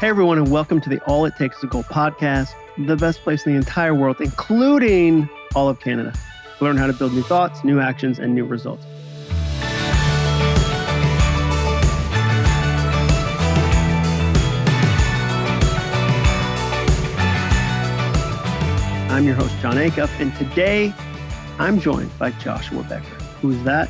Hey everyone, and welcome to the All It Takes to Go podcast, the best place in the entire world, including all of Canada. Learn how to build new thoughts, new actions, and new results. I'm your host, John Acuff, and today I'm joined by Joshua Becker. Who's that?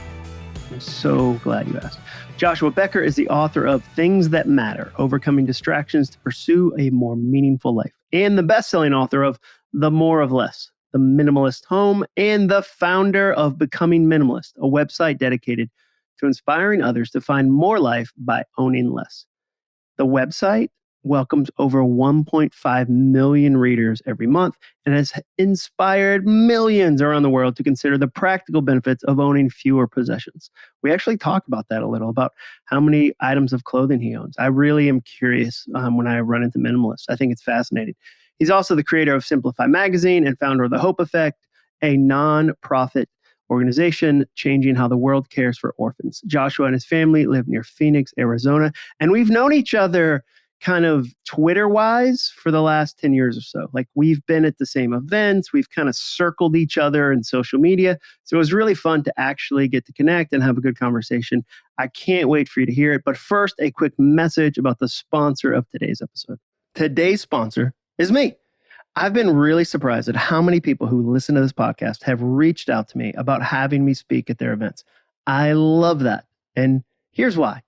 I'm so glad you asked. Joshua Becker is the author of Things That Matter, Overcoming Distractions to Pursue a More Meaningful Life, and the best-selling author of The More of Less, The Minimalist Home, and the founder of Becoming Minimalist, a website dedicated to inspiring others to find more life by owning less. The website welcomes over 1.5 million readers every month and has inspired millions around the world to consider the practical benefits of owning fewer possessions. We actually talk about that a little, about how many items of clothing he owns. I really am curious when I run into minimalists. I think it's fascinating. He's also the creator of Simplify Magazine and founder of The Hope Effect, a non-profit organization changing how the world cares for orphans. Joshua and his family live near Phoenix, Arizona, and we've known each other kind of Twitter-wise for the last 10 years or so. Like, we've been at the same events. We've kind of circled each other in social media. So it was really fun to actually get to connect and have a good conversation. I can't wait for you to hear it. But first, a quick message about the sponsor of today's episode. Today's sponsor is me. I've been really surprised at how many people who listen to this podcast have reached out to me about having me speak at their events. I love that. And here's why.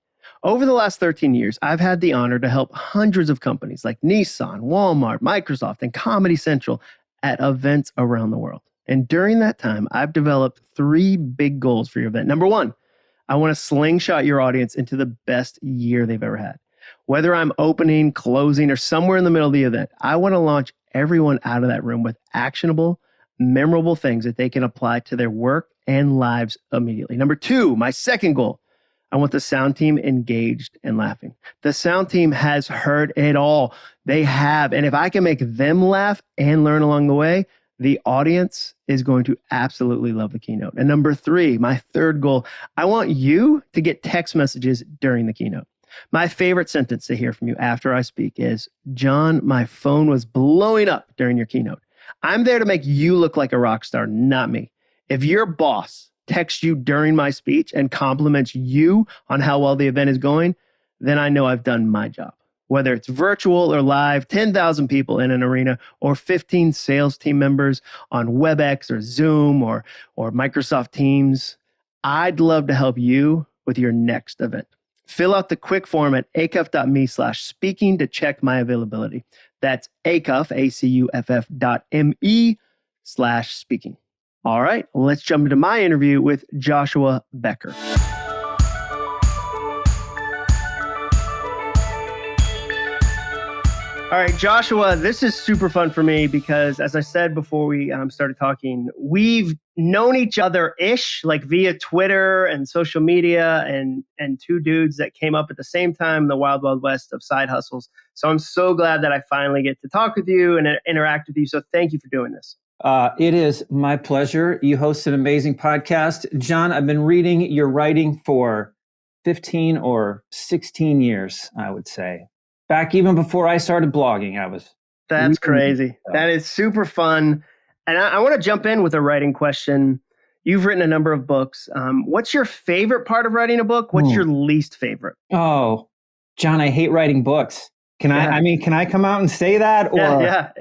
Over the last 13 years, I've had the honor to help hundreds of companies like Nissan, Walmart, Microsoft, and Comedy Central at events around the world. And during that time, I've developed 3 big goals for your event. Number 1, I want to slingshot your audience into the best year they've ever had. Whether I'm opening, closing, or somewhere in the middle of the event, I want to launch everyone out of that room with actionable, memorable things that they can apply to their work and lives immediately. Number 2, my second goal, I want the sound team engaged and laughing. The sound team has heard it all. They have. And if I can make them laugh and learn along the way, the audience is going to absolutely love the keynote. And number 3, my third goal, I want you to get text messages during the keynote. My favorite sentence to hear from you after I speak is, John, my phone was blowing up during your keynote. I'm there to make you look like a rock star, not me. If your boss texts you during my speech and compliments you on how well the event is going, then I know I've done my job. Whether it's virtual or live, 10,000 people in an arena, or 15 sales team members on WebEx or Zoom or Microsoft Teams, I'd love to help you with your next event. Fill out the quick form at acuff.me/speaking to check my availability. That's Acuff, ACUFF.me/speaking. All right, let's jump into my interview with Joshua Becker. All right, Joshua, this is super fun for me because, as I said before we started talking, we've known each other-ish, like via Twitter and social media, and 2 dudes that came up at the same time in the wild, wild west of side hustles. So I'm so glad that I finally get to talk with you and interact with you. So thank you for doing this. It is my pleasure. You host an amazing podcast. John, I've been reading your writing for 15 or 16 years, I would say. Back even before I started blogging, That's crazy. That is super fun. And I want to jump in with a writing question. You've written a number of books. What's your favorite part of writing a book? What's your least favorite? Oh, John, I hate writing books. Can I come out and say that? Or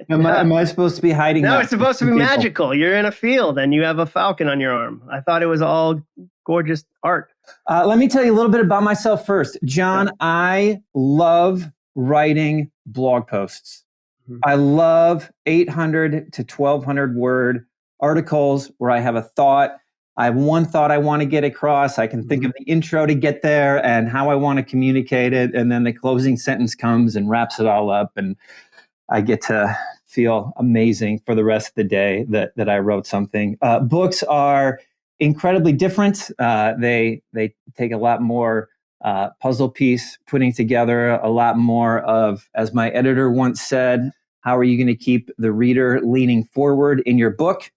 am I supposed to be hiding that? No, it's supposed to be magical. You're in a field and you have a falcon on your arm. I thought it was all gorgeous art. Let me tell you a little bit about myself first. John, I love writing blog posts. Mm-hmm. I love 800 to 1,200 word articles where I have a thought. I have one thought I want to get across. I can think of the intro to get there and how I want to communicate it. And then the closing sentence comes and wraps it all up. And I get to feel amazing for the rest of the day that I wrote something. Books are incredibly different. They take a lot more puzzle piece putting together, a lot more of, as my editor once said, how are you going to keep the reader leaning forward in your book?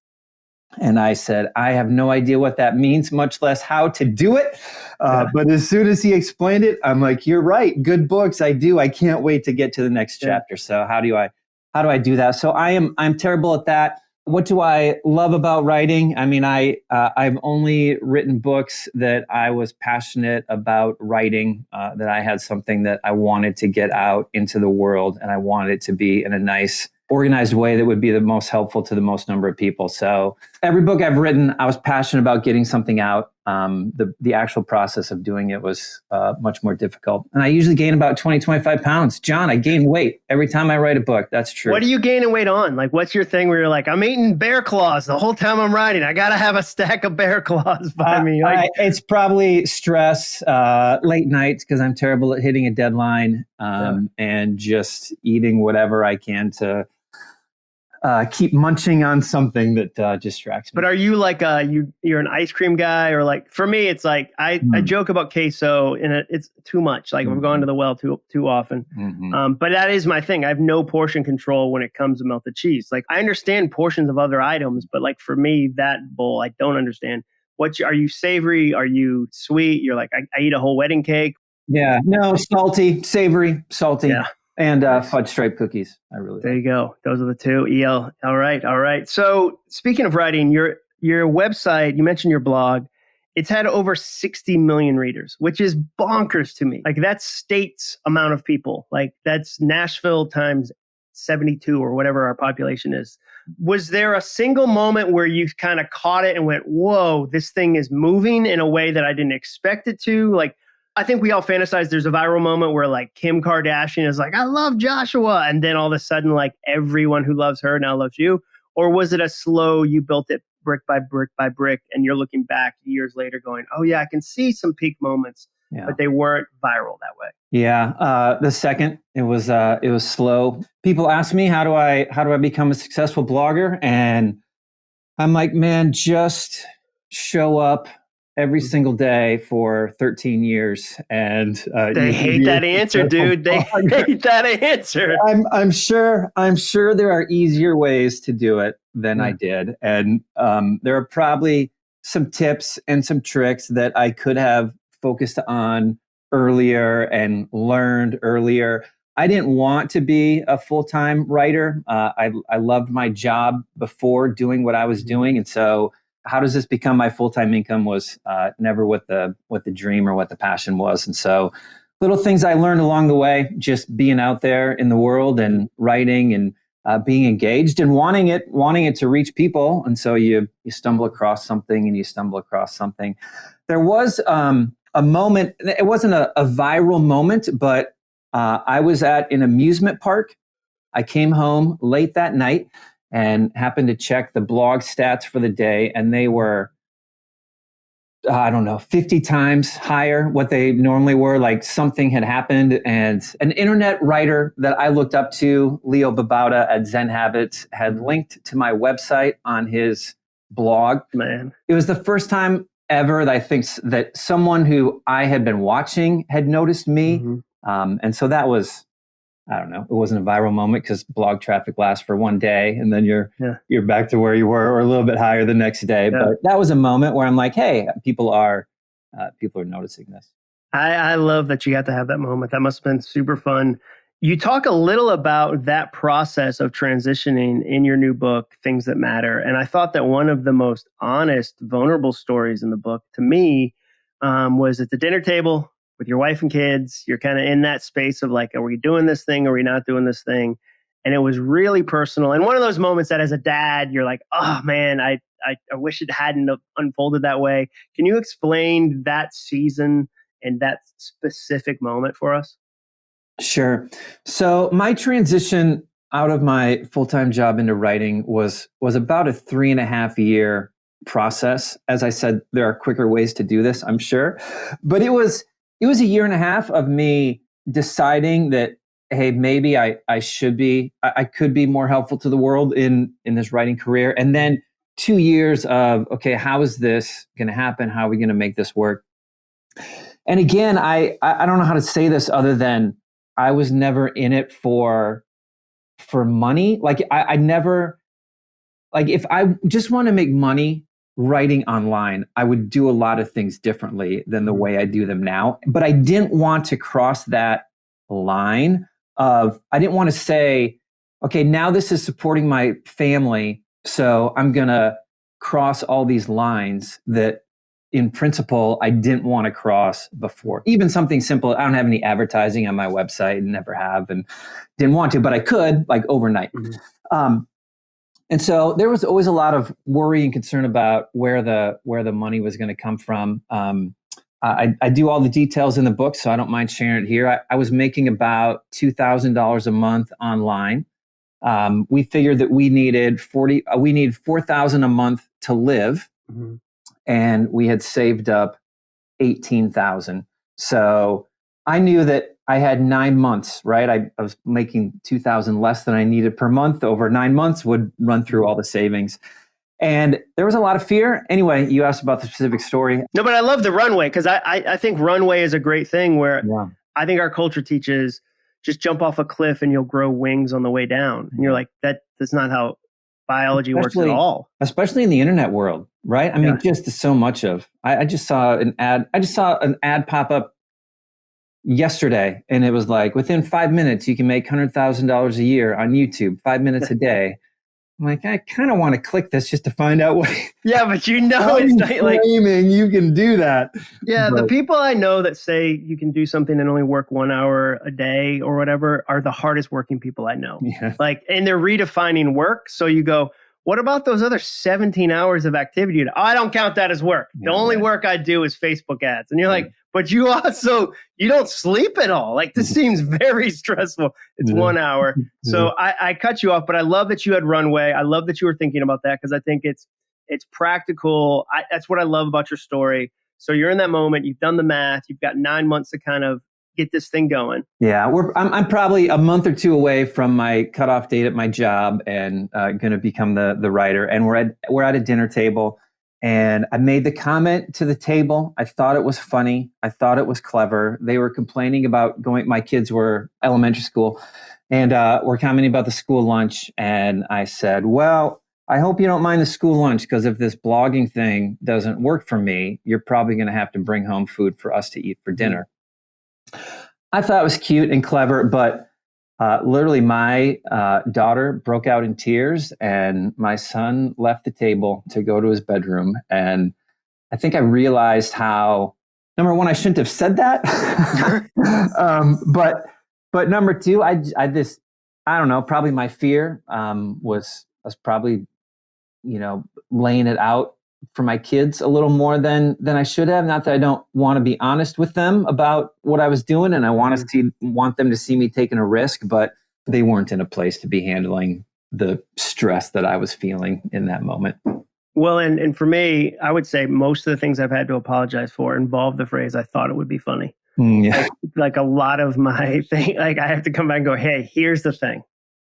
And I said, I have no idea what that means, much less how to do it. But as soon as he explained it, I'm like, you're right. Good books. I do. I can't wait to get to the next chapter. So how do I do that? So I'm terrible at that. What do I love about writing? I mean, I've only written books that I was passionate about writing, that I had something that I wanted to get out into the world, and I wanted it to be in a nice, organized way that would be the most helpful to the most number of people. So every book I've written, I was passionate about getting something out. The actual process of doing it was much more difficult. And I usually gain about 20, 25 pounds. John, I gain weight every time I write a book. That's true. What are you gaining weight on? Like, what's your thing where you're like, I'm eating bear claws the whole time I'm writing. I got to have a stack of bear claws by me. Like, it's probably stress, late nights, because I'm terrible at hitting a deadline, and just eating whatever I can to keep munching on something that distracts me. But are you like you're an ice cream guy, or like, for me it's like I joke about queso and it's too much. Like I've gone to the well too often. But that is my thing. I have no portion control when it comes to melted cheese. Like I understand portions of other items, but like for me, that bowl I don't understand. Are you savory? Are you sweet? You're like I eat a whole wedding cake. Yeah, no, salty, savory, salty. Yeah. And fudge stripe cookies. There you go. Those are the two. EL. All right. So speaking of writing, your website, you mentioned your blog. It's had over 60 million readers, which is bonkers to me. Like that's state's amount of people. Like that's Nashville times 72 or whatever our population is. Was there a single moment where you kind of caught it and went, whoa, this thing is moving in a way that I didn't expect it to? Like, I think we all fantasize there's a viral moment where like Kim Kardashian is like, I love Joshua. And then all of a sudden, like everyone who loves her now loves you. Or was it a slow, you built it brick by brick by brick, and you're looking back years later going, oh yeah, I can see some peak moments, but they weren't viral that way. Yeah. The second, it was slow. People ask me, how do I become a successful blogger? And I'm like, man, just show up every single day for 13 years. And they hate that answer, dude. They hate that answer. I'm sure there are easier ways to do it than I did. And there are probably some tips and some tricks that I could have focused on earlier and learned earlier. I didn't want to be a full-time writer. I loved my job before doing what I was doing. And so how does this become my full-time income was never what the dream or what the passion was. And so little things I learned along the way, just being out there in the world and writing and being engaged and wanting it to reach people. And so you stumble across something and you stumble across something. There was a moment, it wasn't a viral moment, but I was at an amusement park. I came home late that night and happened to check the blog stats for the day, and they were, 50 times higher what they normally were. Like something had happened, and an internet writer that I looked up to, Leo Babauta at Zen Habits, had linked to my website on his blog. Man, it was the first time ever that I think that someone who I had been watching had noticed me. And so that was, I don't know, it wasn't a viral moment because blog traffic lasts for one day and then you're back to where you were or a little bit higher the next day. Yeah. But that was a moment where I'm like, hey, people are noticing this. I love that you got to have that moment. That must have been super fun. You talk a little about that process of transitioning in your new book, Things That Matter. And I thought that one of the most honest, vulnerable stories in the book to me was at the dinner table with your wife and kids. You're kind of in that space of like, are we doing this thing? Or are we not doing this thing? And it was really personal. And one of those moments that as a dad, you're like, oh man, I wish it hadn't unfolded that way. Can you explain that season and that specific moment for us? Sure. So my transition out of my full-time job into writing was about a 3.5 year process. As I said, there are quicker ways to do this, I'm sure. But it was a 1.5 years of me deciding that, hey, maybe I could be more helpful to the world in this writing career. And then 2 years of, okay, how is this going to happen? How are we going to make this work? And again, I don't know how to say this other than I was never in it for money. Like I never like if I just want to make money writing online, I would do a lot of things differently than the way I do them now. But I didn't want to cross that line of, I didn't want to say, okay, now this is supporting my family, so I'm going to cross all these lines that in principle I didn't want to cross before. Even something simple, I don't have any advertising on my website and never have, and didn't want to, but I could, like overnight. And so there was always a lot of worry and concern about where the money was going to come from. I do all the details in the book, so I don't mind sharing it here. I was making about $2,000 a month online. We figured that we needed $4,000 a month to live, and we had saved up $18,000. So I knew that I had 9 months, right? I was making $2,000 less than I needed per month. Over 9 months would run through all the savings. And there was a lot of fear. Anyway, you asked about the specific story. No, but I love the runway, because I think runway is a great thing where I think our culture teaches just jump off a cliff and you'll grow wings on the way down. And you're like, that's not how biology works at all. Especially in the internet world, right? I mean, just so much of. I just saw an ad pop up yesterday, and it was like, within 5 minutes, you can make $100,000 a year on YouTube, 5 minutes a day. I'm like, I kind of want to click this just to find out what. Yeah, but it's not like you can do that. Yeah, the people I know that say you can do something and only work 1 hour a day or whatever are the hardest working people I know. Yeah. Like, and they're redefining work. So you go, what about those other 17 hours of activity? Oh, I don't count that as work. The only work I do is Facebook ads. And you're like, but you don't sleep at all. Like, this seems very stressful. It's 1 hour. So I cut you off, but I love that you had runway. I love that you were thinking about that, because I think it's practical. That's what I love about your story. So you're in that moment. You've done the math. You've got 9 months to kind of get this thing going. Yeah, I'm probably a month or two away from my cutoff date at my job, and going to become the writer. And we're at a dinner table, and I made the comment to the table. I thought it was funny. I thought it was clever. They were complaining about my kids were elementary school, and were commenting about the school lunch. And I said, well, I hope you don't mind the school lunch, because if this blogging thing doesn't work for me, you're probably going to have to bring home food for us to eat for dinner. I thought it was cute and clever, but literally my daughter broke out in tears, and my son left the table to go to his bedroom. And I think I realized how, number one, I shouldn't have said that. But number two, I don't know, probably my fear was probably, laying it out for my kids a little more than I should have. Not that I don't want to be honest with them about what I was doing, and I want them to see me taking a risk, but they weren't in a place to be handling the stress that I was feeling in that moment. Well, and for me, I would say most of the things I've had to apologize for involve the phrase, I thought it would be funny. Like a lot of my thing, like I have to come back and go, hey, here's the thing.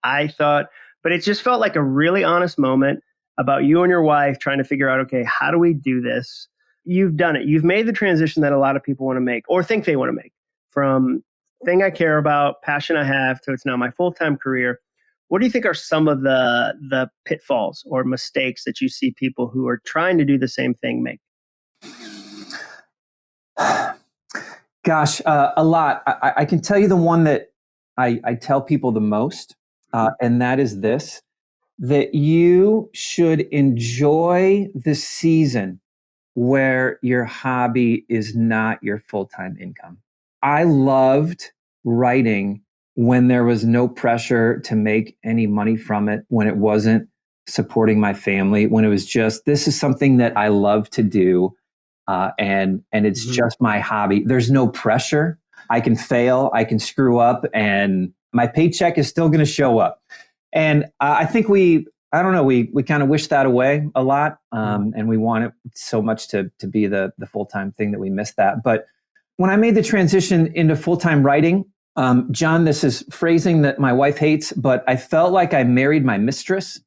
I thought, but it just felt like a really honest moment about you and your wife trying to figure out, okay, how do we do this? You've done it. You've made the transition that a lot of people want to make or think they want to make, from thing I care about, passion I have, to it's now my full-time career. What do you think are some of the pitfalls or mistakes that you see people who are trying to do the same thing make? Gosh, a lot. I can tell you the one that I tell people the most, and that is this, that you should enjoy the season where your hobby is not your full-time income. I loved writing when there was no pressure to make any money from it, when it wasn't supporting my family, when it was just, this is something that I love to do, and it's just my hobby. There's no pressure. I can fail, I can screw up, and my paycheck is still going to show up. And I think we kind of wish that away a lot, and we want it so much to be the full-time thing that we miss that. But when I made the transition into full-time writing, John, this is phrasing that my wife hates, but I felt like I married my mistress,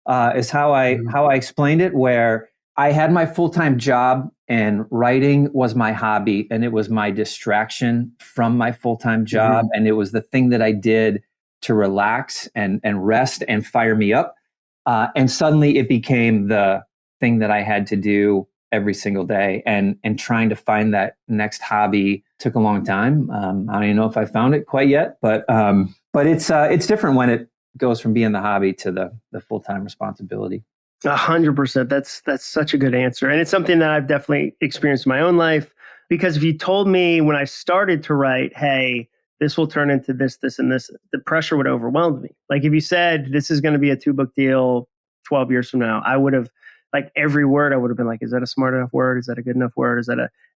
is how I explained it, where I had my full-time job and writing was my hobby, and it was my distraction from my full-time job, and it was the thing that I did to relax and rest and fire me up. And suddenly it became the thing that I had to do every single day. And trying to find that next hobby took a long time. I don't even know if I found it quite yet, but it's different when it goes from being the hobby to the full-time responsibility. 100%. That's such a good answer. And it's something that I've definitely experienced in my own life, because if you told me when I started to write, hey, this will turn into this, this, and this, the pressure would overwhelm me. Like if you said, this is going to be a 2-book deal 12 years from now, I would have, like every word, I would have been like, is that a smart enough word? Is that a good enough word?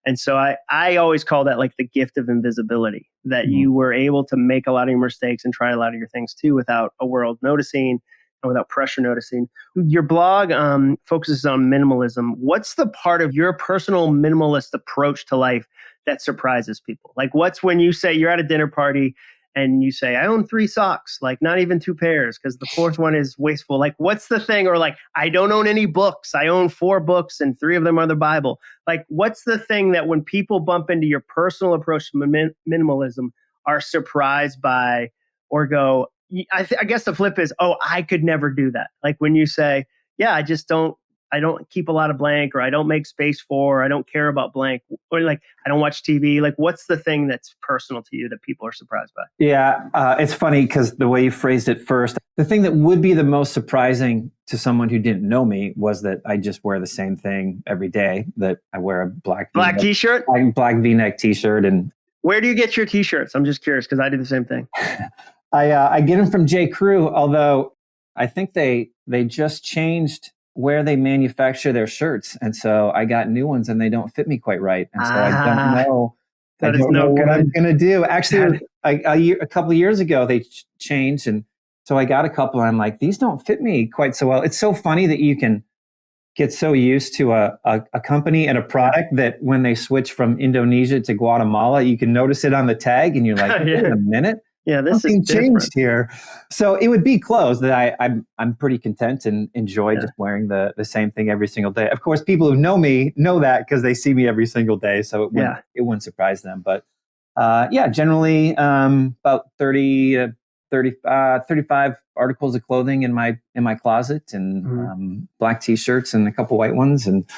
And so I always call that like the gift of invisibility, that you were able to make a lot of your mistakes and try a lot of your things too, without a world noticing and without pressure noticing. Your blog focuses on minimalism. What's the part of your personal minimalist approach to life that surprises people? Like what's when you say you're at a dinner party and you say, I own 3 socks, like not even 2 pairs because the 4th one is wasteful. Like what's the thing? Or like, I don't own any books. I own 4 books and 3 of them are the Bible. Like what's the thing that when people bump into your personal approach to minimalism are surprised by or go, I guess the flip is, oh, I could never do that. Like when you say, yeah, I don't keep a lot of blank, or I don't make space for, or I don't care about blank, or like I don't watch TV. Like what's the thing that's personal to you that people are surprised by? Yeah, it's funny because the way you phrased it first, the thing that would be the most surprising to someone who didn't know me was that I just wear the same thing every day, that I wear a black t-shirt, black V-neck t-shirt. And where do you get your t-shirts? I'm just curious because I do the same thing. I get them from J. Crew, although I think they just changed where they manufacture their shirts, and so I got new ones and they don't fit me quite right, and so I don't know. I don't know what I'm going to do. Actually, a couple of years ago they changed, and so I got a couple. And I'm like, these don't fit me quite so well. It's so funny that you can get so used to a company and a product that when they switch from Indonesia to Guatemala, you can notice it on the tag, and you're like, wait a minute. Yeah, this Something is different. changed here. So it would be clothes that I'm pretty content and enjoy just wearing the same thing every single day. Of course, people who know me know that because they see me every single day. So it wouldn't surprise them. But generally about 30 to 35 articles of clothing in my closet, and black t-shirts and a couple white ones, and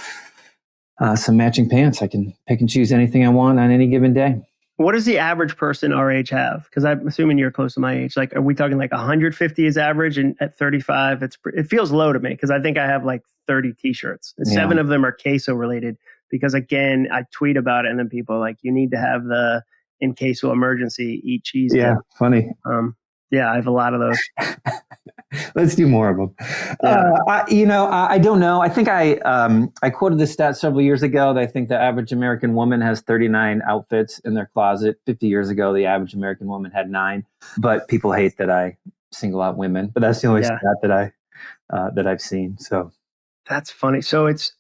some matching pants. I can pick and choose anything I want on any given day. What does the average person our age have? Because I'm assuming you're close to my age. Like, are we talking like 150 is average, and at 35, it feels low to me because I think I have like 30 t-shirts. And 7 of them are queso related because, again, I tweet about it and then people are like, you need to have the in queso emergency, eat cheese. Yeah, funny. Yeah, I have a lot of those. Let's do more of them. Yeah. I don't know. I think I quoted this stat several years ago that I think the average American woman has 39 outfits in their closet. 50 years ago, the average American woman had 9. But people hate that I single out women. But that's the only stat that I've seen. So that's funny. So it's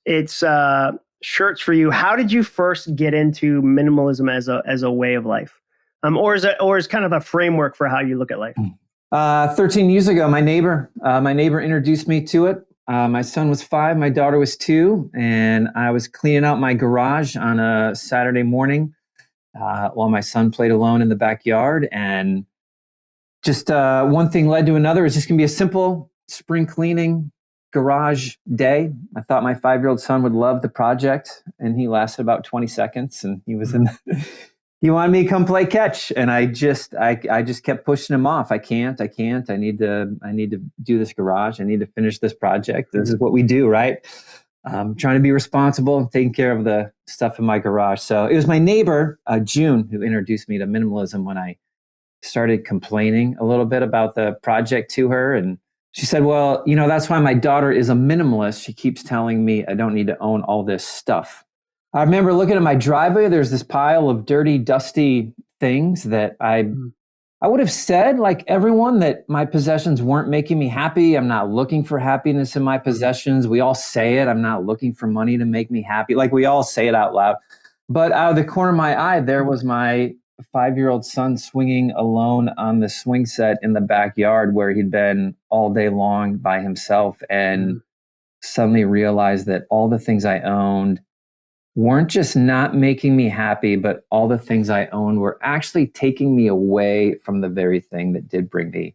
shirts for you. How did you first get into minimalism as a way of life? Or is kind of a framework for how you look at life? 13 years ago, my neighbor introduced me to it. My son was 5, my daughter was 2, and I was cleaning out my garage on a Saturday morning while my son played alone in the backyard. And just one thing led to another. It was just going to be a simple spring cleaning garage day. I thought my 5-year-old son would love the project, and he lasted about 20 seconds, and he was in he wanted me to come play catch, and I just kept pushing him off. I can't. I need to do this garage. I need to finish this project. This is what we do, right? Trying to be responsible and taking care of the stuff in my garage. So it was my neighbor, June, who introduced me to minimalism when I started complaining a little bit about the project to her. And she said, well, that's why my daughter is a minimalist. She keeps telling me I don't need to own all this stuff. I remember looking at my driveway. There's this pile of dirty, dusty things that I would have said, like everyone, that my possessions weren't making me happy. I'm not looking for happiness in my possessions. We all say it. I'm not looking for money to make me happy. Like we all say it out loud. But out of the corner of my eye, there was my 5-year-old son swinging alone on the swing set in the backyard where he'd been all day long by himself, and suddenly realized that all the things I owned weren't just not making me happy, but all the things I owned were actually taking me away from the very thing that did bring me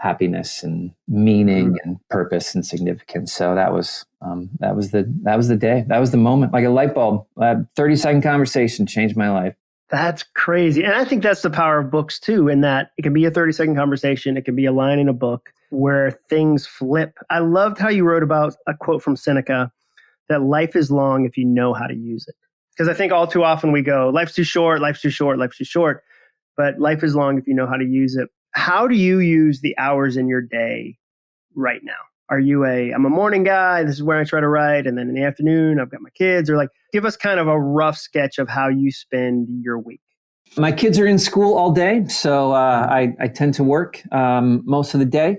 happiness and meaning and purpose and significance. So that was the day. That was the moment, like a light bulb. A 30-second conversation changed my life. That's crazy. And I think that's the power of books too, in that it can be a 30-second conversation. It can be a line in a book where things flip. I loved how you wrote about a quote from Seneca, that life is long if you know how to use it. Because I think all too often we go, life's too short, life's too short, life's too short. But life is long if you know how to use it. How do you use the hours in your day right now? Are you I'm a morning guy, this is where I try to write, and then in the afternoon, I've got my kids, or like, give us kind of a rough sketch of how you spend your week. My kids are in school all day, so I tend to work most of the day.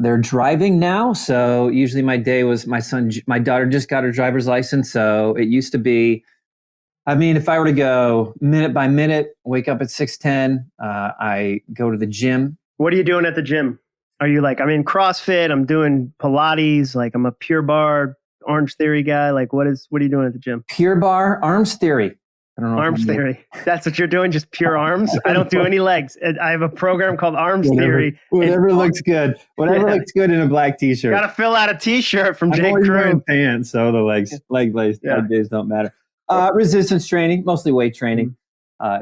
They're driving now, so usually my day was my daughter just got her driver's license, so it used to be, if I were to go minute by minute, wake up at 6:10, I go to the gym. What are you doing at the gym? Are you like, I'm in CrossFit, I'm doing Pilates, like I'm a Pure Barre, Orange Theory guy? Like what are you doing at the gym? Pure Barre, Arms Theory. I don't know. Arms Theory. That's what you're doing? Just pure arms? I don't do any legs. I have a program called Arms Theory. Whatever looks good. Whatever looks good in a black t-shirt. Got to fill out a t-shirt from J. Crew. Wearing pants, so the leg days don't matter. Resistance training, mostly weight training,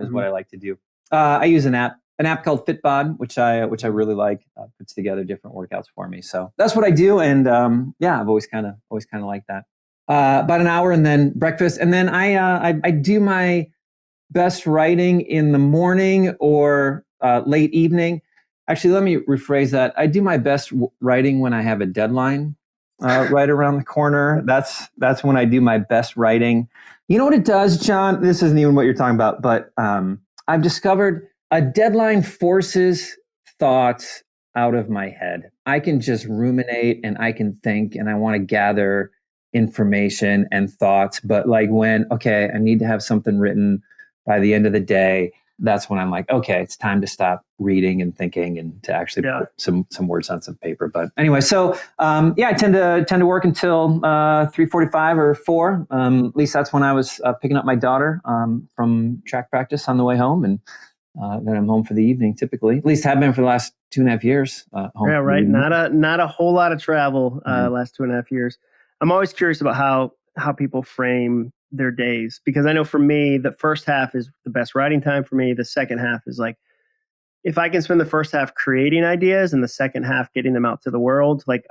is what I like to do. I use an app called Pitfalls, which I really like. Puts together different workouts for me. So that's what I do, and I've always kind of liked that. About an hour, and then breakfast, and then I do my best writing in the morning or late evening. Actually, let me rephrase that. I do my best writing when I have a deadline right around the corner. That's when I do my best writing. You know what it does, John? This isn't even what you're talking about, but I've discovered a deadline forces thoughts out of my head. I can just ruminate and I can think, and I want to gather information and thoughts. But like I need to have something written by the end of the day, that's when I'm like, okay, it's time to stop reading and thinking and to actually put some words on some paper. But anyway, so I tend to work until 3:45 or 4. At least that's when I was picking up my daughter from track practice on the way home, and then I'm home for the evening typically. At least have been for the last 2.5 years. Yeah, right. Not a whole lot of travel last 2.5 years. I'm always curious about how people frame their days, because I know for me, the first half is the best writing time for me. The second half is like, if I can spend the first half creating ideas and the second half getting them out to the world, like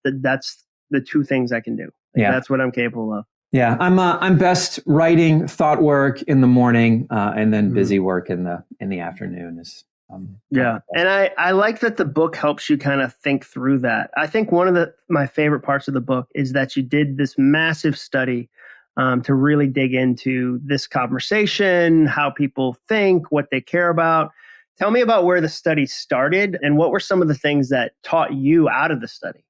that's the two things I can do. That's what I'm capable of. Yeah, I'm best writing thought work in the morning, and then busy work in the afternoon is. And I like that the book helps you kind of think through that. I think one of my favorite parts of the book is that you did this massive study to really dig into this conversation, how people think, what they care about. Tell me about where the study started and what were some of the things that taught you out of the study?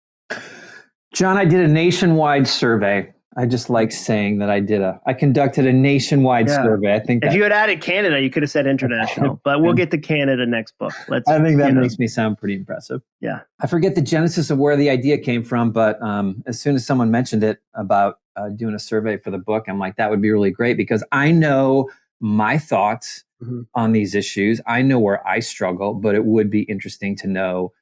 John, I did a nationwide survey. I just like saying that I conducted a nationwide survey. I think if you had added Canada, you could have said international, but we'll get to Canada next book. I think that makes me sound pretty impressive. Yeah. I forget the genesis of where the idea came from, but as soon as someone mentioned it about doing a survey for the book, I'm like, that would be really great, because I know my thoughts on these issues. I know where I struggle, but it would be interesting to know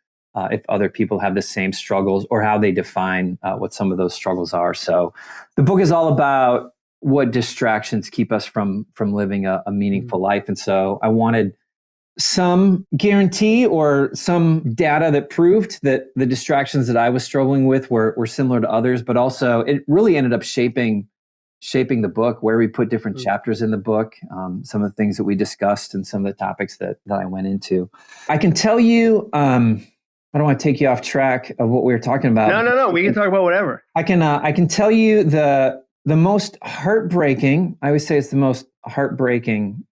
if other people have the same struggles or how they define what some of those struggles are. So the book is all about what distractions keep us from living a meaningful life. And so I wanted some guarantee or some data that proved that the distractions that I was struggling with were similar to others, but also it really ended up shaping the book, where we put different chapters in the book, some of the things that we discussed and some of the topics that I went into. I can tell you, I don't want to take you off track of what we were talking about. No. We can talk about whatever. I can tell you the most heartbreaking. I would say it's the most heartbreaking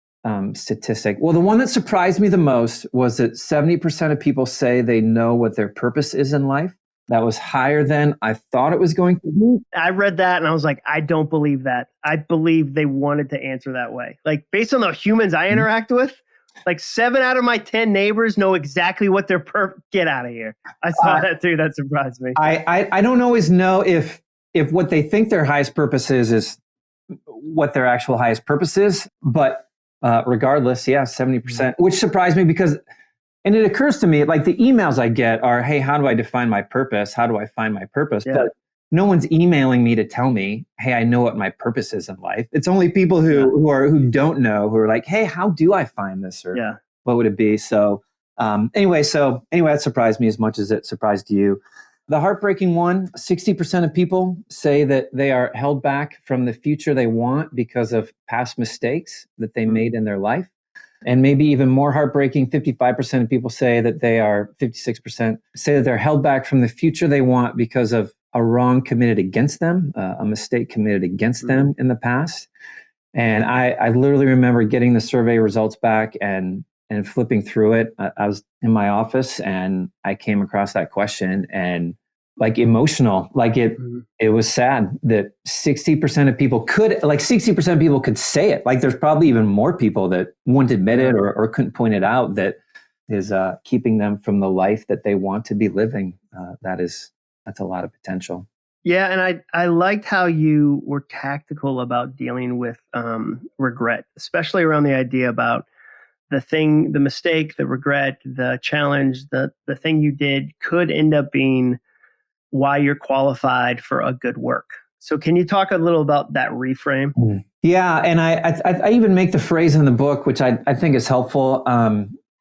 statistic. Well, the one that surprised me the most was that 70% of people say they know what their purpose is in life. That was higher than I thought it was going to be. I read that and I was like, I don't believe that. I believe they wanted to answer that way. Like, based on the humans I interact with, like 7 out of my 10 neighbors know exactly what their get out of here. I saw that too. That surprised me. I don't always know if what they think their highest purpose is what their actual highest purpose is. But regardless, 70%, which surprised me because And it occurs to me, like the emails I get are, hey, how do I define my purpose? How do I find my purpose? Yeah. But no one's emailing me to tell me, hey, I know what my purpose is in life. It's only people who don't know, who are like, hey, how do I find this? Or what would it be? So anyway, that surprised me as much as it surprised you. The heartbreaking one, 60% of people say that they are held back from the future they want because of past mistakes that they made in their life. And maybe even more heartbreaking, 55% of people say that 56% say that they're held back from the future they want because of a wrong committed against them, a mistake committed against them in the past. And I literally remember getting the survey results back and flipping through it. I was in my office and I came across that question and like emotional, like it was sad that 60% of people could say it. Like there's probably even more people that won't admit it or couldn't point it out that is keeping them from the life that they want to be living. That's a lot of potential. Yeah. And I liked how you were tactical about dealing with regret, especially around the idea about the mistake, the regret, the challenge, the thing you did could end up being why you're qualified for a good work. So can you talk a little about that reframe? Yeah. And I even make the phrase in the book, which I think is helpful.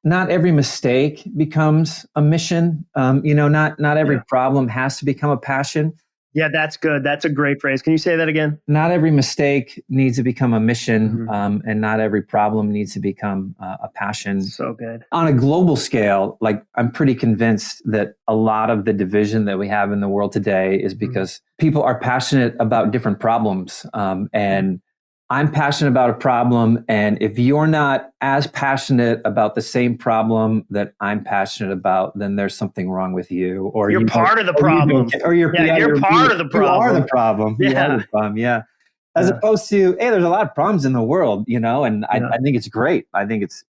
Not every mistake becomes a mission. Not every problem has to become a passion. Yeah, that's good. That's a great phrase. Can you say that again? Not every mistake needs to become a mission, and not every problem needs to become a passion. So good. On a global scale, like I'm pretty convinced that a lot of the division that we have in the world today is because people are passionate about different problems. And I'm passionate about a problem. And if you're not as passionate about the same problem that I'm passionate about, then there's something wrong with you. Or you're part of the problem. You're part of the problem. You are the problem. Yeah. You are the problem. Yeah. As opposed to, hey, there's a lot of problems in the world, and I think it's great. I think it's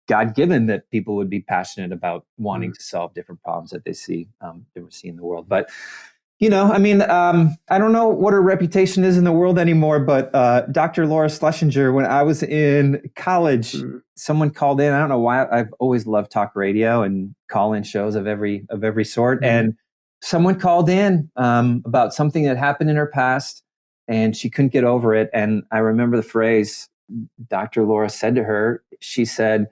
God-given that people would be passionate about wanting to solve different problems that they see in the world. But I don't know what her reputation is in the world anymore, but Dr. Laura Schlesinger, when I was in college, someone called in. I don't know why. I've always loved talk radio and call-in shows of every sort. And someone called in about something that happened in her past, and she couldn't get over it. And I remember the phrase Dr. Laura said to her. She said,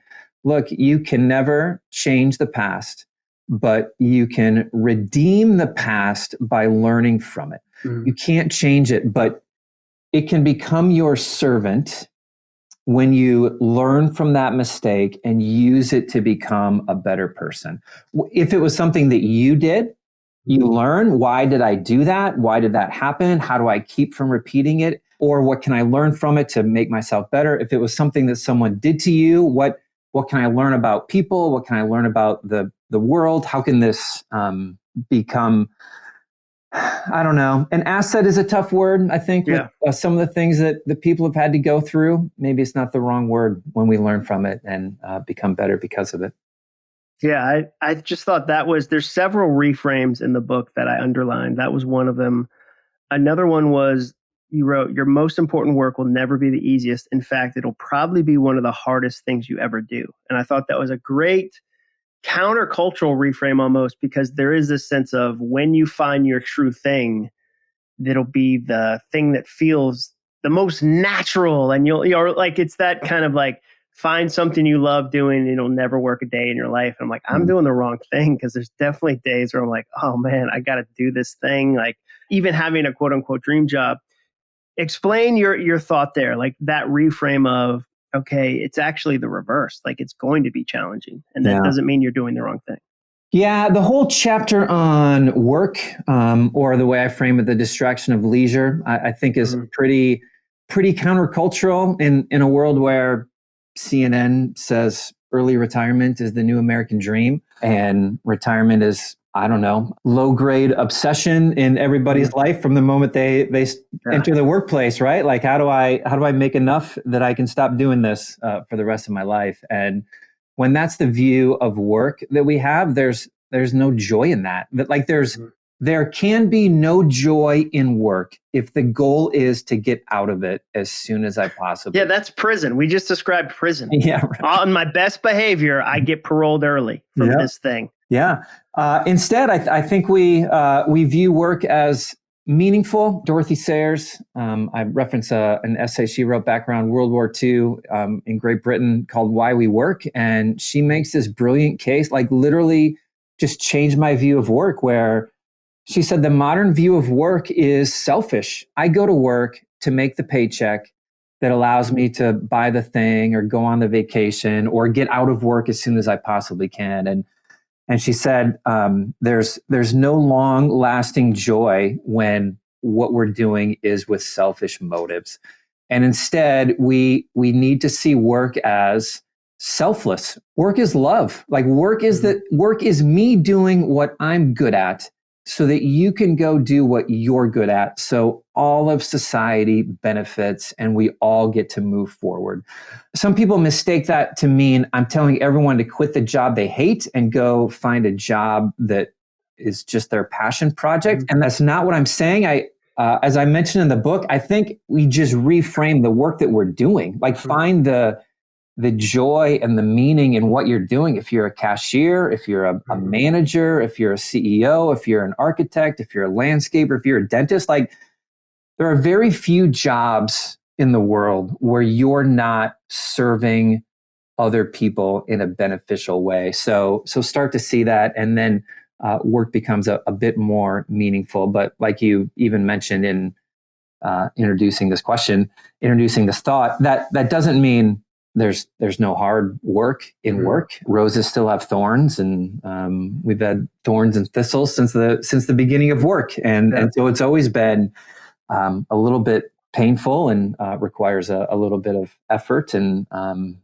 "Look, you can never change the past, but you can redeem the past by learning from it. You can't change it, but it can become your servant when you learn from that mistake and use it to become a better person." If it was something that you did, you learn, why did I do that? Why did that happen? How do I keep from repeating it? Or what can I learn from it to make myself better? If it was something that someone did to you, what can I learn about people? What can I learn about the world? How can this become, I don't know, an asset is a tough word, I think, with some of the things that the people have had to go through. Maybe it's not the wrong word when we learn from it and become better because of it. Yeah, I just thought there's several reframes in the book that I underlined. That was one of them. Another one was, you wrote, "Your most important work will never be the easiest. In fact, it'll probably be one of the hardest things you ever do." And I thought that was a great countercultural reframe almost, because there is this sense of when you find your true thing, that'll be the thing that feels the most natural. And you're like, it's that kind of like, find something you love doing and it'll never work a day in your life. And I'm like, I'm doing the wrong thing, because there's definitely days where I'm like, oh man, I got to do this thing. Like even having a quote unquote dream job. Explain your thought there, like that reframe of, okay, it's actually the reverse. Like it's going to be challenging, and that doesn't mean you're doing the wrong thing. Yeah, the whole chapter on work, or the way I frame it, the distraction of leisure, I think is pretty countercultural in a world where CNN says early retirement is the new American dream, and retirement is, I don't know, low grade obsession in everybody's life from the moment they enter the workplace, right? Like, how do I make enough that I can stop doing this for the rest of my life? And when that's the view of work that we have, there's no joy in that. But like there's there can be no joy in work if the goal is to get out of it as soon as I possibly. Yeah, that's prison. We just described prison. Yeah. Right. On my best behavior, I get paroled early from this thing. Yeah. Instead, I think we view work as meaningful. Dorothy Sayers, I reference an essay she wrote back around World War II in Great Britain called Why We Work. And she makes this brilliant case, like literally just changed my view of work, where she said the modern view of work is selfish. I go to work to make the paycheck that allows me to buy the thing or go on the vacation or get out of work as soon as I possibly can. And she said, there's no long lasting joy when what we're doing is with selfish motives. And instead, we need to see work as selfless. Work is love. Like work is me doing what I'm good at so that you can go do what you're good at. So all of society benefits and we all get to move forward. Some people mistake that to mean I'm telling everyone to quit the job they hate and go find a job that is just their passion project. And that's not what I'm saying. As I mentioned in the book, I think we just reframe the work that we're doing. Like find the joy and the meaning in what you're doing. If you're a cashier, if you're a manager, if you're a CEO, if you're an architect, if you're a landscaper, if you're a dentist, like there are very few jobs in the world where you're not serving other people in a beneficial way. So start to see that, and then work becomes a bit more meaningful. But like you even mentioned in introducing this thought, that doesn't mean there's no hard work in work. Roses still have thorns, and we've had thorns and thistles since the beginning of work, and so it's always been a little bit painful and requires a little bit of effort. And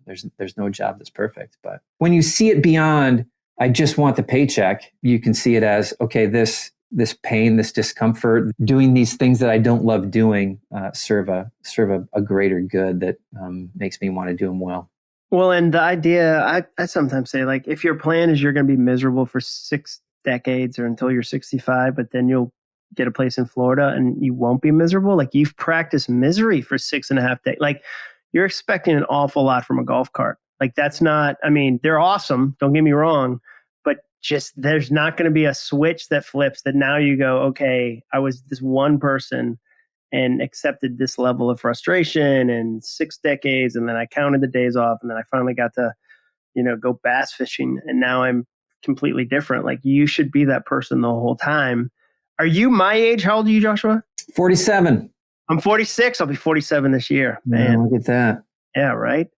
there's no job that's perfect. But when you see it beyond, I just want the paycheck, you can see it as, okay, this pain, this discomfort, doing these things that I don't love doing, serve a greater good that makes me want to do them well. Well, and the idea, I sometimes say, like, if your plan is you're going to be miserable for 6 decades or until you're 65, but then you'll get a place in Florida and you won't be miserable. Like, you've practiced misery for 6.5 days. Like, you're expecting an awful lot from a golf cart. Like, that's not, I mean, they're awesome. Don't get me wrong. Just there's not going to be a switch that flips that now you go, okay, I was this one person and accepted this level of frustration and 6 decades. And then I counted the days off. And then I finally got to, go bass fishing. And now I'm completely different. Like, you should be that person the whole time. Are you my age? How old are you, Joshua? 47. I'm 46. I'll be 47 this year. Man, look at that. Yeah, right.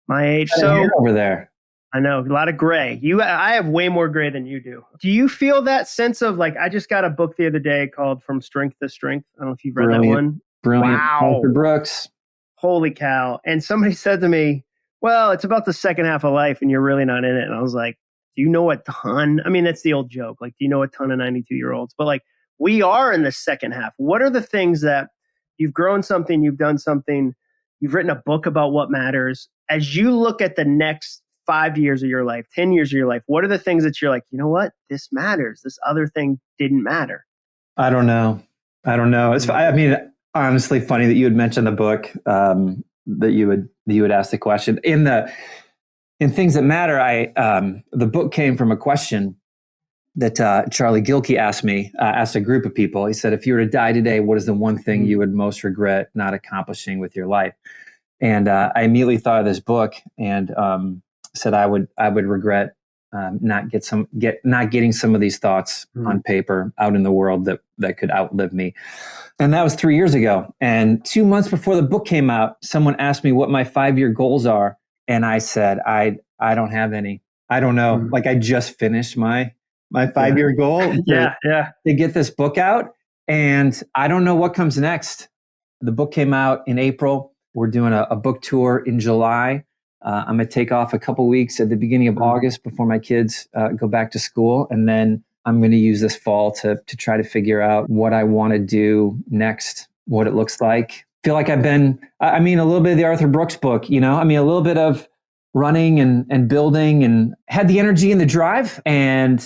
My age. So over there. I know, a lot of gray. I have way more gray than you do. Do you feel that sense of, like, I just got a book the other day called From Strength to Strength. I don't know if you've read that one. Brilliant. Wow. Arthur Brooks. Holy cow. And somebody said to me, well, it's about the second half of life and you're really not in it. And I was like, do you know a ton? I mean, that's the old joke. Like, do you know a ton of 92-year-olds? But like, we are in the second half. What are the things that you've grown something, you've done something, you've written a book about what matters. As you look at the next 5 years of your life, 10 years of your life, what are the things that you're like, you know what, this matters, this other thing didn't matter? I don't know. It's, I mean, honestly, funny that you had mentioned the book, that you would ask the question in Things That Matter. The book came from a question that Charlie Gilkey asked a group of people. He said, if you were to die today, what is the one thing you would most regret not accomplishing with your life? And I immediately thought of this book and said I would regret not getting some of these thoughts on paper out in the world that could outlive me. And that was 3 years ago. And 2 months before the book came out, someone asked me what my 5-year goals are. And I said, I don't have any. I don't know. Like, I just finished my 5-year goal to get this book out. And I don't know what comes next. The book came out in April. We're doing a book tour in July. I'm going to take off a couple weeks at the beginning of August before my kids go back to school. And then I'm going to use this fall to try to figure out what I want to do next, what it looks like. Feel like I've been, a little bit of the Arthur Brooks book, a little bit of running and building, and had the energy and the drive. And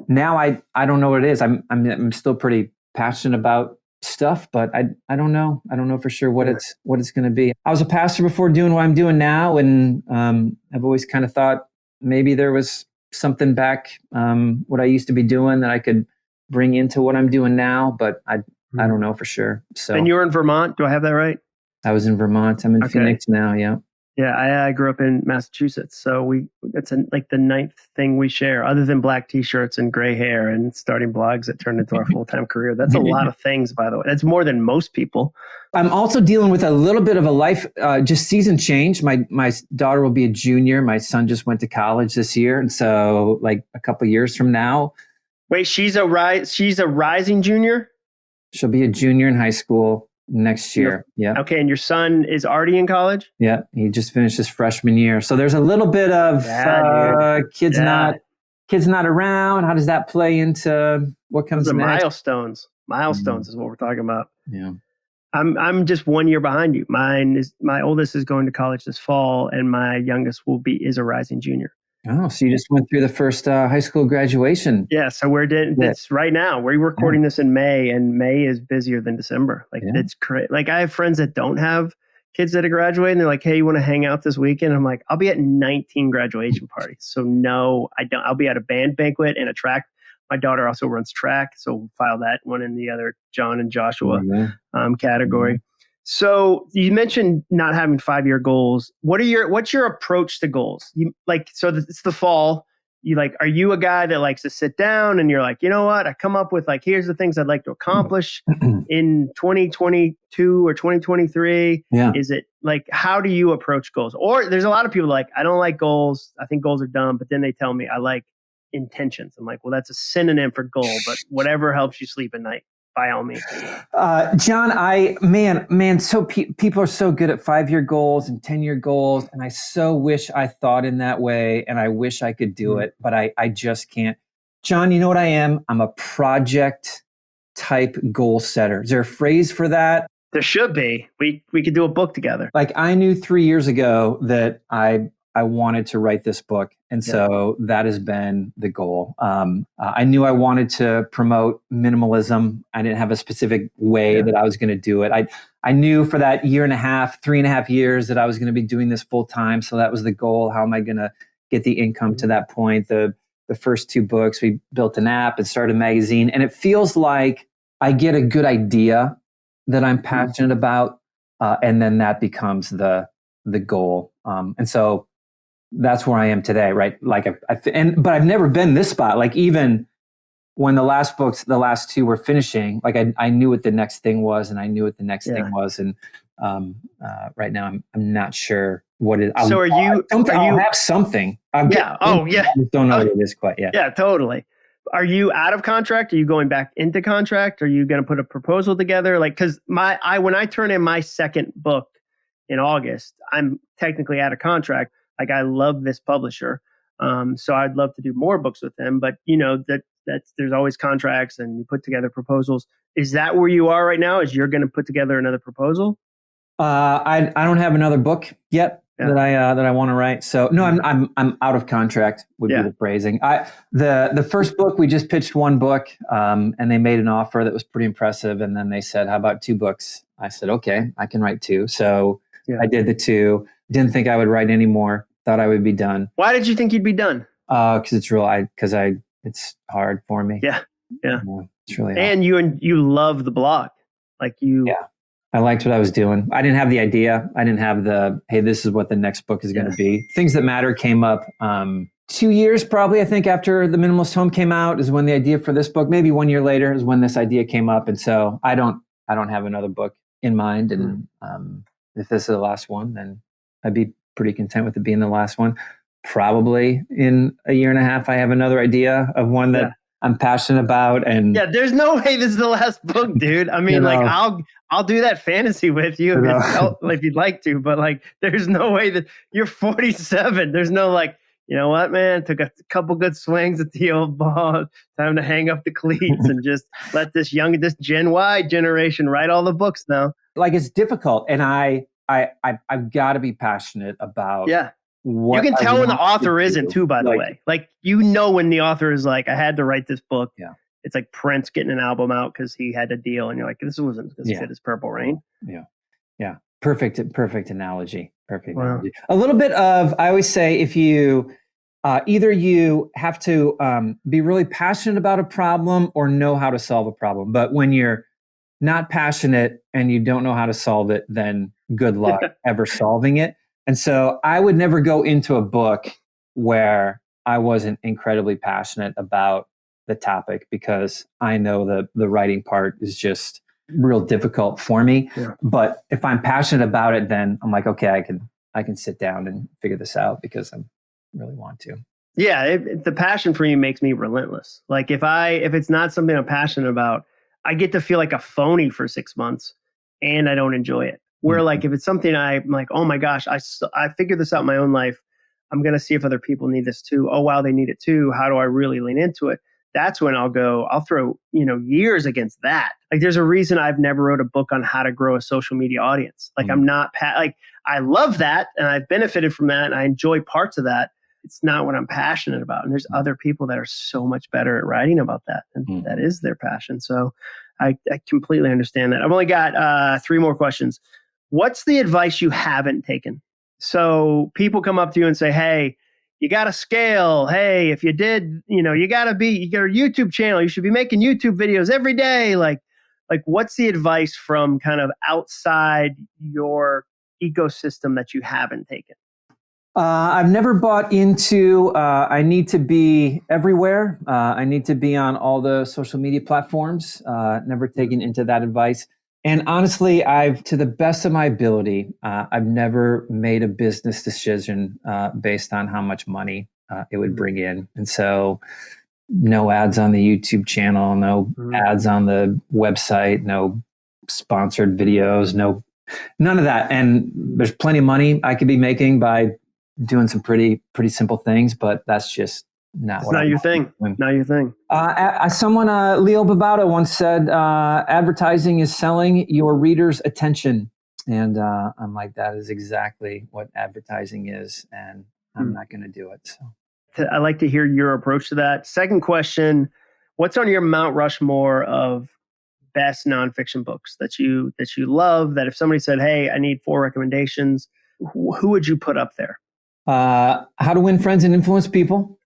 now I don't know what it is. I'm still pretty passionate about stuff, but I don't know. I don't know for sure what it's going to be. I was a pastor before doing what I'm doing now, and I've always kind of thought maybe there was something back what I used to be doing that I could bring into what I'm doing now, but I don't know for sure. So, and you're in Vermont. Do I have that right? I was in Vermont. I'm in Phoenix now. Yeah. Yeah, I grew up in Massachusetts, so that's like the ninth thing we share, other than black T-shirts and gray hair and starting blogs that turned into our full-time career. That's a lot of things, by the way. That's more than most people. I'm also dealing with a little bit of a life, just season change. My daughter will be a junior. My son just went to college this year, and so like a couple of years from now. Wait, she's a rising junior? She'll be a junior in high school next year. Yeah. Okay. And your son is already in college? Yeah. He just finished his freshman year. So there's a little bit of kids not around. How does that play into what comes next? Milestones is what we're talking about. Yeah. I'm just 1 year behind you. My oldest is going to college this fall, and my youngest is a rising junior. Oh, so you just went through the first high school graduation. Yeah, so it's right now. We're recording this in May, and May is busier than December. It's crazy. Like, I have friends that don't have kids that are graduating, and they're like, "Hey, you want to hang out this weekend?" I'm like, "I'll be at 19 graduation parties." So no, I don't. I'll be at a band banquet and a track. My daughter also runs track, so we'll file that one in the other John and Joshua category. Mm-hmm. So you mentioned not having 5-year goals. What's your approach to goals? It's the fall. Are you a guy that likes to sit down and you're like, you know what? I come up with here's the things I'd like to accomplish in 2022 or 2023. Yeah. Is it how do you approach goals? Or there's a lot of people I don't like goals. I think goals are dumb, but then they tell me I like intentions. I'm like, well, that's a synonym for goal, but whatever helps you sleep at night. By all means. John, people are so good at 5-year goals and 10-year goals. And I so wish I thought in that way, and I wish I could do it, but I just can't. John, you know what I am? I'm a project type goal setter. Is there a phrase for that? There should be. We could do a book together. I knew 3 years ago that I wanted to write this book. And so that has been the goal. I knew I wanted to promote minimalism. I didn't have a specific way that I was going to do it. I knew for that 3.5 years that I was going to be doing this full time. So that was the goal. How am I going to get the income to that point? The first 2 books, we built an app and started a magazine. And it feels like I get a good idea that I'm passionate about. And then that becomes the goal. And so that's where I am today, right? But I've never been this spot. Even when the last 2 were finishing, I knew what the next thing was, and I knew what the next thing was. And right now, I'm not sure what it is. So I'll have something. I just don't know what it is quite yet. Yeah, totally. Are you out of contract? Are you going back into contract? Are you going to put a proposal together? Because when I turn in my second book in August, I'm technically out of contract. I love this publisher, so I'd love to do more books with them. But that's there's always contracts, and you put together proposals. Is that where you are right now? Is you're going to put together another proposal? I don't have another book yet that I want to write. So no, I'm out of contract would be the phrasing. The first book, we just pitched 1 book, and they made an offer that was pretty impressive, and then they said, "How about 2 books?" I said, "Okay, I can write 2." So I did the 2. Didn't think I would write anymore. Thought I would be done. Why did you think you'd be done? Because it's hard for me. Yeah. It's really hard. And you love the blog. I liked what I was doing. I didn't have the idea. I didn't have hey, this is what the next book is going to be. Things That Matter came up 2 years probably, I think, after the Minimalist Home came out is when the idea for this book, maybe 1 year later is when this idea came up. And so I don't have another book in mind. And if this is the last one, then I'd be pretty content with it being the last one. Probably in a year and a half, I have another idea of one that I'm passionate about. And there's no way this is the last book, dude. I mean, I'll do that fantasy with you if you'd like to, but there's no way that you're 47. There's no you know what, man? Took a couple good swings at the old ball. Time to hang up the cleats and just let this Gen Y generation write all the books now. It's difficult, and I've got to be passionate about what you can I tell when the want to author isn't do. too, by the way. Like, when the author is like, I had to write this book. Yeah. It's like Prince getting an album out because he had a deal. And you're like, this wasn't as good as Purple Rain. Yeah. Yeah. Perfect analogy. Perfect Wow. analogy. A little bit of, I always say, if you, either you have to be really passionate about a problem or know how to solve a problem. But when you're not passionate and you don't know how to solve it, then good luck ever solving it. And so I would never go into a book where I wasn't incredibly passionate about the topic, because I know the writing part is just real difficult for me. Yeah. But if I'm passionate about it, then I'm like, okay, I can sit down and figure this out because I really want to. Yeah, the passion for you makes me relentless. Like if it's not something I'm passionate about, I get to feel like a phony for 6 months and I don't enjoy it. Where like if it's something I'm like, oh my gosh, I figured this out in my own life. I'm going to see if other people need this too. Oh, wow, they need it too. How do I really lean into it? That's when I'll throw, years against that. Like there's a reason I've never wrote a book on how to grow a social media audience. Like I'm not, I love that and I've benefited from that and I enjoy parts of that. It's not what I'm passionate about. And there's other people that are so much better at writing about that. And that is their passion. So I completely understand that. I've only got 3 more questions. What's the advice you haven't taken? So people come up to you and say, hey, you got to scale. Hey, if you did, you got a YouTube channel. You should be making YouTube videos every day. Like what's the advice from kind of outside your ecosystem that you haven't taken? I've never bought into, I need to be everywhere. I need to be on all the social media platforms. Never taken into that advice. And honestly, to the best of my ability, I've never made a business decision based on how much money it would bring in. And so no ads on the YouTube channel, no ads on the website, no sponsored videos, none of that. And there's plenty of money I could be making by doing some pretty simple things, but that's just not your thing. Not your thing. Someone, Leo Babauta, once said, advertising is selling your reader's attention. And I'm like, that is exactly what advertising is. And I'm not going to do it. So I like to hear your approach to that. Second question, what's on your Mount Rushmore of best nonfiction books that you love, that if somebody said, hey, I need 4 recommendations, who would you put up there? How to Win Friends and Influence People.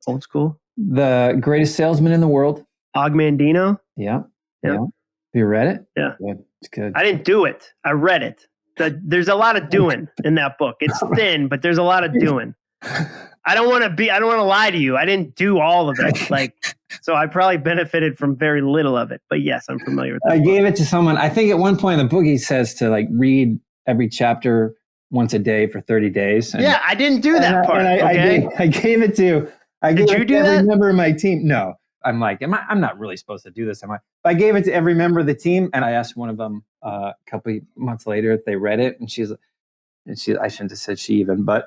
Old school. The Greatest Salesman in the World. Mandino. Yeah. Have you read it? Yeah. Good. It's good. I didn't do it. I read it. There's a lot of doing in that book. It's thin, but there's a lot of doing. I don't want to lie to you. I didn't do all of it. So I probably benefited from very little of it. But yes, I'm familiar with that. I gave it to someone. I think at one point in the book, he says to read every chapter once a day for 30 days. And, I didn't do that part. I gave it to every member of my team. No, I'm like, I'm not really supposed to do this, am I? But I gave it to every member of the team, and I asked one of them a couple of months later if they read it, and I shouldn't have said she even, but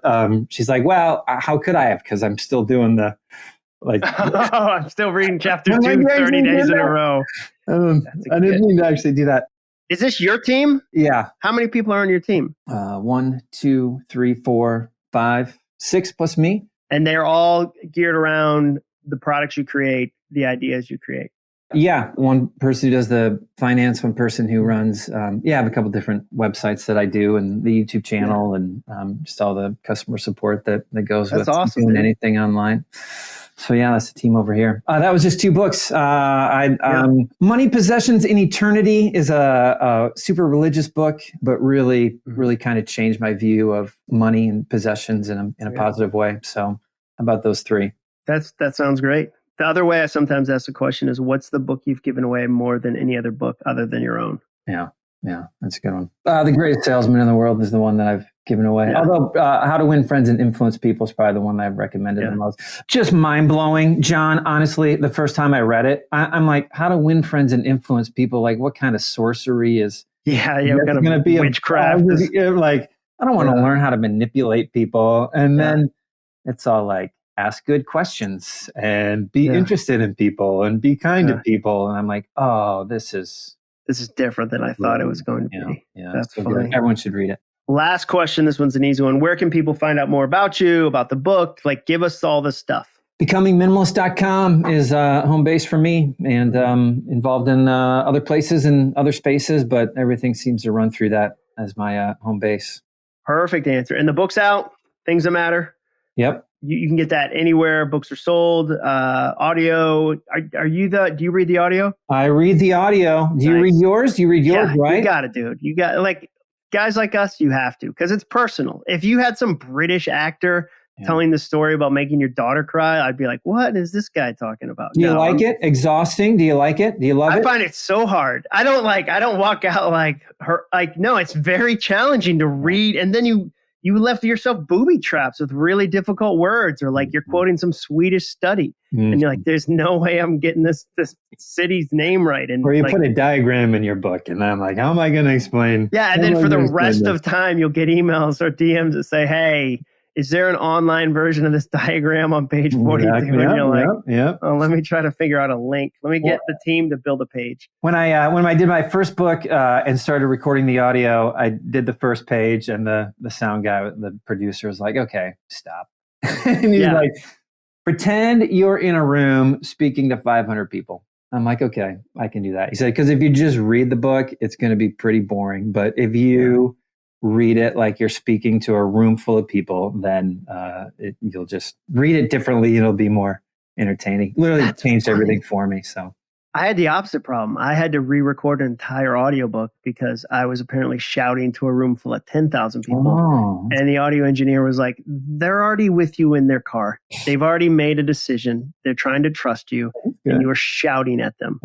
she's like, well, how could I have? Because I'm still doing I'm still reading chapter 2 30 days in a row. I didn't mean to actually do that. Is this your team? Yeah. How many people are on your team? 1, 2, 3, 4, 5, 6 plus me. And they're all geared around the products you create, the ideas you create. Yeah. One person who does the finance, one person who runs, I have a couple different websites that I do, and the YouTube channel, and just all the customer support that goes with doing anything online. So that's the team over here. That was just 2 books. Money, Possessions, and Eternity is a super religious book, but really kind of changed my view of money and possessions in a positive way. So how about those 3? That sounds great. The other way I sometimes ask the question is, what's the book you've given away more than any other book other than your own? Yeah, that's a good one. The Greatest Salesman in the World is the one that I've given away. Yeah. Although How to Win Friends and Influence People is probably the one that I've recommended the most. Just mind-blowing, John. Honestly, the first time I read it, I'm like, how to win friends and influence people? Like, what kind of sorcery is going to be witchcraft? Like, I don't want to learn how to manipulate people. And then it's all like, ask good questions and be interested in people and be kind to people. And I'm like, oh, this is different than I thought it was going to be. Yeah, that's funny. Everyone should read it. Last question. This one's an easy one. Where can people find out more about you, about the book? Like, give us all the stuff. BecomingMinimalist.com is home base for me, and involved in other places and other spaces, but everything seems to run through that as my home base. Perfect answer. And the book's out, Things That Matter. Yep. You can get that anywhere books are sold. Audio. Do you read the audio? I read the audio. Do you read yours? You read yours, right? You got it, dude. You got, like, guys like us, you have to, because it's personal. If you had some British actor telling the story about making your daughter cry, I'd be like, what is this guy talking about? Do you like it? Exhausting? Do you like it? Do you love it? I find it so hard. I don't walk out like her. Like, no, it's very challenging to read. And then you left yourself booby traps with really difficult words, or like you're quoting some Swedish study. And you're like, there's no way I'm getting this city's name right. And or you put a diagram in your book, and I'm like, how am I going to explain? Yeah. And then for the rest of time, you'll get emails or DMs that say, hey, is there an online version of this diagram on page 42? Exactly. And you're like, oh, let me try to figure out a link. Let me get the team to build a page. When I did my first book and started recording the audio, I did the first page, and the sound guy, the producer, was like, okay, stop. And he's like, pretend you're in a room speaking to 500 people. I'm like, okay, I can do that. He said, because if you just read the book, it's going to be pretty boring. But if you read it like you're speaking to a room full of people, then you'll just read it differently. It'll be more entertaining. Literally changed everything for me. So I had the opposite problem. I had to re-record an entire audiobook because I was apparently shouting to a room full of 10,000 people. And the audio engineer was like, they're already with you in their car. They've already made a decision. They're trying to trust you. And you were shouting at them.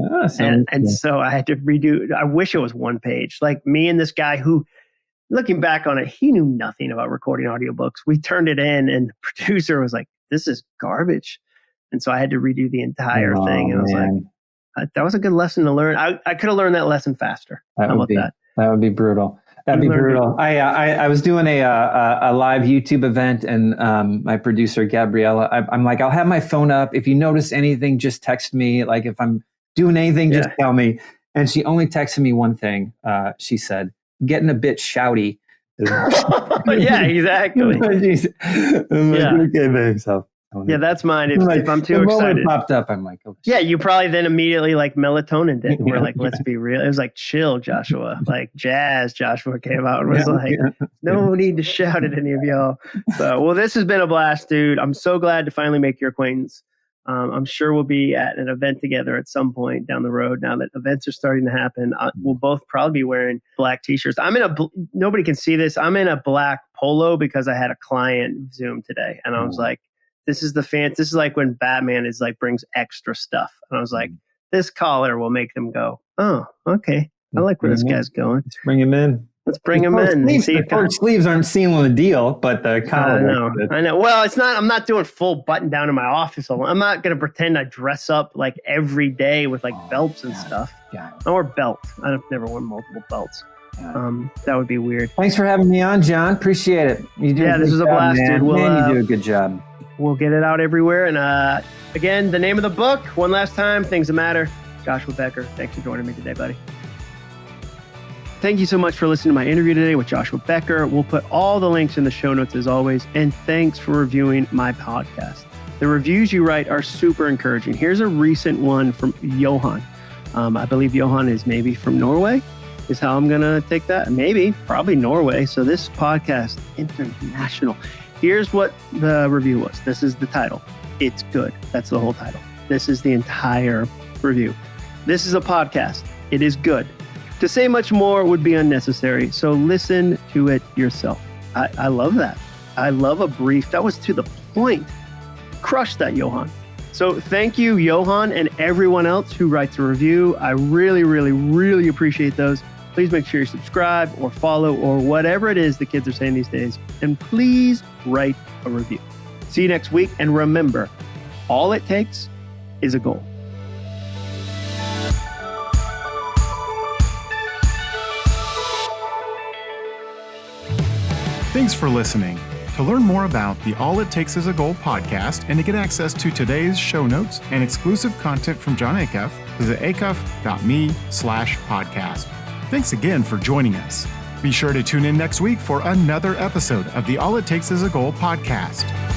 So I had to redo. I wish it was one page. Like me and this guy who, looking back on it, he knew nothing about recording audiobooks. We turned it in, and the producer was like, this is garbage. And so I had to redo the entire thing. And I was like, that was a good lesson to learn. I could have learned that lesson faster. How about that? That would be brutal. That'd be brutal. I was doing a live YouTube event, and my producer, Gabriella, I'm like, I'll have my phone up. If you notice anything, just text me. Like, if I'm doing anything, just tell me. And she only texted me one thing. She said, getting a bit shouty. Yeah, exactly. Okay, babe. So that's mine. If I'm too excited, popped up, I'm like, yeah, you probably then immediately like melatonin did. We're like, let's be real. It was like chill, Joshua, like jazz. Joshua came out and was like, no need to shout at any of y'all. So, well, this has been a blast, dude. I'm so glad to finally make your acquaintance. I'm sure we'll be at an event together at some point down the road. Now that events are starting to happen, we'll both probably be wearing black t-shirts. Nobody can see this. I'm in a black polo because I had a client Zoom today, and I was like, this is like when Batman is like brings extra stuff. And I was like, this collar will make them go, oh, okay. I like where this guy's going. Let's bring him in. Let's bring him in. The sleeves aren't sealing the deal, but the collar. I know. Well, it's not. I'm not doing full button down in my office. I'm not going to pretend I dress up like every day with like belts and stuff. Yeah. Or belt. I've never worn multiple belts. That would be weird. Thanks for having me on, John. Appreciate it. This was a blast, dude. You do a good job. We'll get it out everywhere. And again, the name of the book, one last time, Things That Matter. Joshua Becker. Thanks for joining me today, buddy. Thank you so much for listening to my interview today with Joshua Becker. We'll put all the links in the show notes as always. And thanks for reviewing my podcast. The reviews you write are super encouraging. Here's a recent one from Johan. I believe Johan is maybe from Norway, is how I'm going to take that. Probably Norway. So this podcast, international. Here's what the review was. This is the title. It's good. That's the whole title. This is the entire review. This is a podcast. It is good. To say much more would be unnecessary, so listen to it yourself. I love that. I love a brief. That was to the point. Crush that, Johan. So thank you, Johan, and everyone else who writes a review. I really, really, really appreciate those. Please make sure you subscribe or follow or whatever it is the kids are saying these days. And please write a review. See you next week. And remember, all it takes is a goal. Thanks for listening. To learn more about the All It Takes Is a Goal podcast and to get access to today's show notes and exclusive content from John Acuff, visit acuff.me/podcast. Thanks again for joining us. Be sure to tune in next week for another episode of the All It Takes Is a Goal podcast.